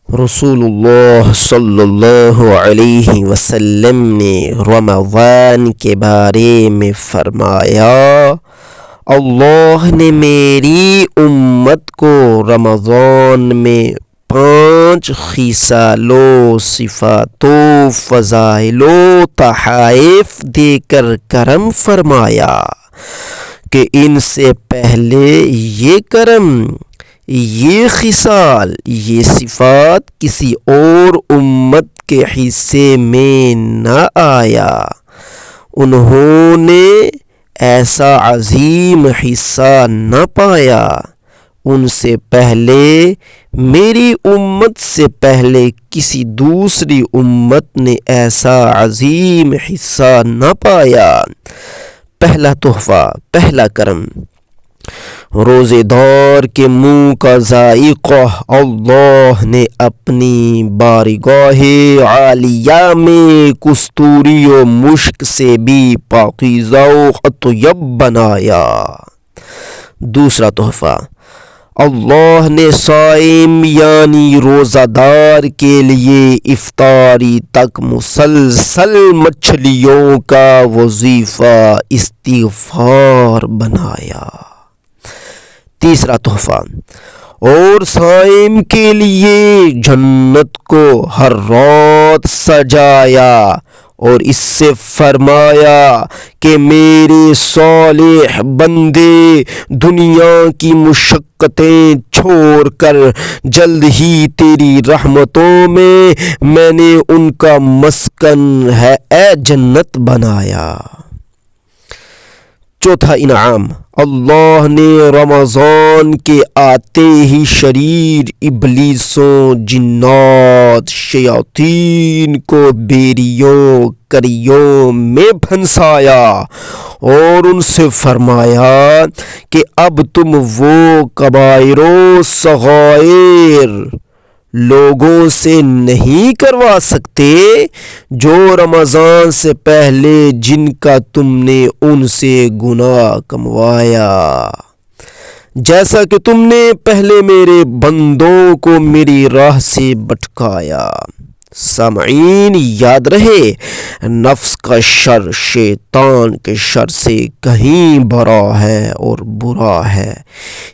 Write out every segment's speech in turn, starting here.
رسول اللہ صلی اللہ علیہ وسلم نے رمضان کے بارے میں فرمایا، اللہ نے میری امت کو رمضان میں 5 خصالوں، صفاتوں، فضائلوں، تحائف دے کر کرم فرمایا کہ ان سے پہلے یہ کرم، یہ خصال، یہ صفات کسی اور امت کے حصے میں نہ آیا۔ انہوں نے ایسا عظیم حصہ نہ پایا۔ ان سے پہلے، میری امت سے پہلے کسی دوسری امت نے ایسا عظیم حصہ نہ پایا۔ پہلا تحفہ، پہلا کرم، روزے دار کے منہ کا ذائقہ اللہ نے اپنی بارگاہ عالیہ میں کستوری و مشک سے بھی پاکیزہ و اطیب بنایا۔ دوسرا تحفہ، اللہ نے صائم یعنی روزہ دار کے لیے افطاری تک مسلسل مچھلیوں کا وظیفہ استغفار بنایا۔ تیسرا تحفہ، اور صائم کے لیے جنت کو ہر رات سجایا اور اس سے فرمایا کہ میرے صالح بندے دنیا کی مشقتیں چھوڑ کر جلد ہی تیری رحمتوں میں نے ان کا مسکن ہے اے جنت بنایا۔ چوتھا انعام، اللہ نے رمضان کے آتے ہی شریر ابلیسوں، جنات، شیاطین کو بیریوں، کریوں میں پھنسایا اور ان سے فرمایا کہ اب تم وہ کبائر و صغائر لوگوں سے نہیں کروا سکتے جو رمضان سے پہلے جن کا تم نے ان سے گناہ کموایا، جیسا کہ تم نے پہلے میرے بندوں کو میری راہ سے بھٹکایا۔ سامعین، یاد رہے، نفس کا شر شیطان کے شر سے کہیں بڑا ہے اور برا ہے،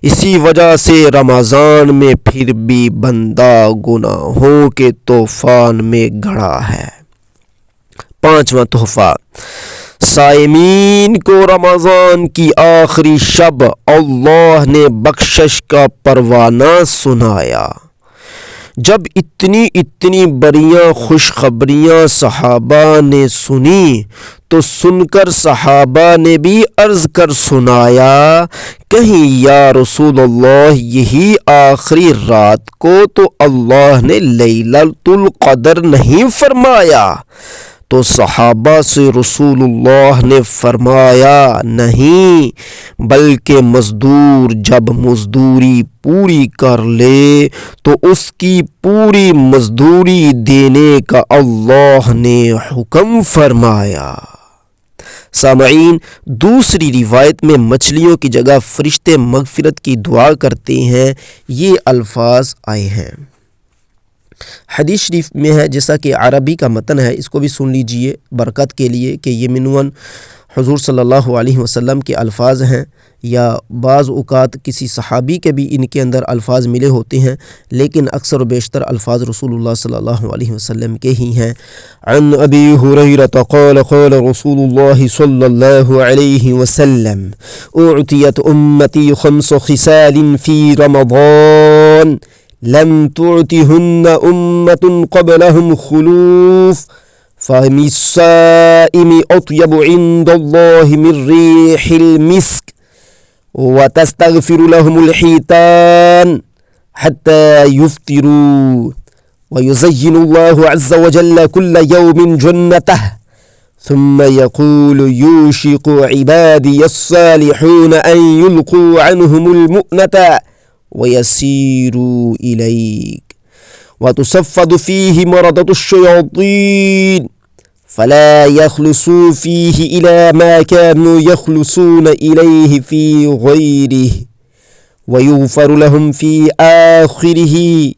اسی وجہ سے رمضان میں پھر بھی بندہ گناہوں کے طوفان میں گھڑا ہے۔ پانچواں تحفہ، صائمین کو رمضان کی آخری شب اللہ نے بخشش کا پروانہ سنایا۔ جب اتنی بڑیاں خوشخبریاں صحابہ نے سنی تو سن کر صحابہ نے بھی عرض کر سنایا، کہیں یا رسول اللہ یہی آخری رات کو تو اللہ نے لیلۃ القدر نہیں فرمایا؟ تو صحابہ سے رسول اللہ نے فرمایا، نہیں، بلکہ مزدور جب مزدوری پوری کر لے تو اس کی پوری مزدوری دینے کا اللہ نے حکم فرمایا۔ سامعین، دوسری روایت میں مچھلیوں کی جگہ فرشتے مغفرت کی دعا کرتے ہیں، یہ الفاظ آئے ہیں۔ حدیث شریف میں ہے، جیسا کہ عربی کا متن ہے، اس کو بھی سن لیجئے برکت کے لیے، کہ یہ منون حضور صلی اللہ علیہ وسلم کے الفاظ ہیں، یا بعض اوقات کسی صحابی کے بھی ان کے اندر الفاظ ملے ہوتے ہیں، لیکن اکثر و بیشتر الفاظ رسول اللہ صلی اللہ علیہ وسلم کے ہی ہیں۔ عن ابی ہریرہ قال قال رسول اللہ صلی اللہ علیہ وسلم اعطیت امتی 5 خصال فی رمضان لم تعطهن امة قبلهم خلوف فم الصائم اطيب عند الله من ريح المسك وتستغفر لهم الحيتان حتى يفطروا ويزين الله عز وجل كل يوم جنته ثم يقول يوشك عبادي الصالحون أن يلقوا عنهم المؤنة ويسيروا إليك وتصفد فيه مرضة الشياطين فلا يخلصوا فيه إلى ما كانوا يخلصون إليه في غيره ويغفر لهم في آخره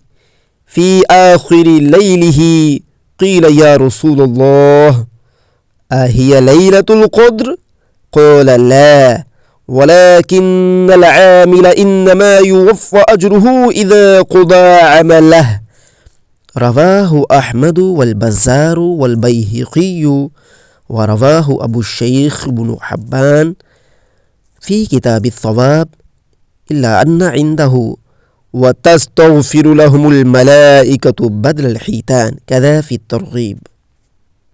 في آخر ليله قيل يا رسول الله أهي ليلة القدر؟ قال لا ولكن العامل إنما يوفى أجره إذا قضى عمله. رواه أحمد والبزار والبيهقي ورواه أبو الشيخ بن حبان في كتاب الثواب، إلا أن عنده وتستغفر لهم الملائكة بدل الحيتان كذا في الترغيب.